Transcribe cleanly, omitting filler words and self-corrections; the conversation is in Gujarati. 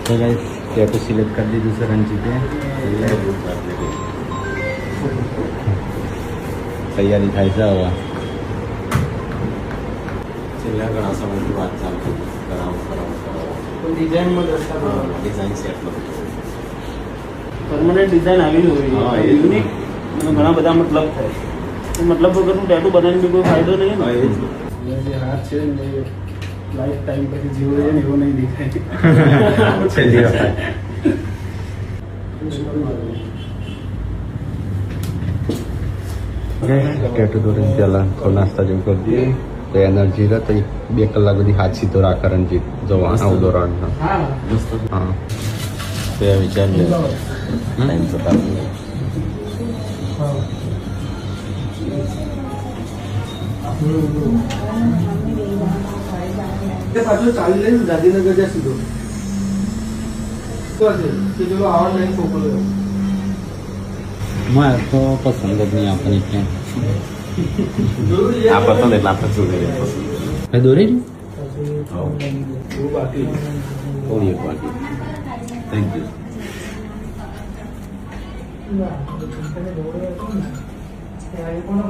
તો ગાઈસ ટેટુ સિલેક્ટ કરી દીધું છે રણજીતે. તૈયારી થાય છે હવે. છેલ્લા ઘણા સમયથી વાત ચાલતી કરાવો ડિઝાઇનમાં ડિઝાઇન સેટમાં પરમનન્ટ ડિઝાઇન આવી હોય યુનિક અને ઘણા બધા મતલબ થાય. મતલબ વગરનું ટેટુ બનાવીને બી કોઈ ફાયદો નહીં ને. જે હાથ છે ને લાઈફ ટાઈમ પછી જીવો છે ને એવો નહીં દેખાય. છેલ્લી વખત ટેટુ દોરીને પહેલાં થોડો નાસ્તા જેવું કરી દઈએ તો એનર્જી રહે. તો 2 કલાક બધી હાથ સીધો રાખે રણજીત. જો આવું દોરવાનું. હા હા તો એ વિચાર લે ટાઈમ તો કાઢવું પાછો ચાલી લઈને ગાંધીનગર જાય સીધો તો છે કે ચલો આવડ નહીં છોકરો મારે તો પસંદ જ નહીં આપણી ક્યાં આ પસંદ એટલે આપણે શું કરીએ મેં દોરી બહુ બાકી થોડી એક બાકી થેન્ક યુ કોણ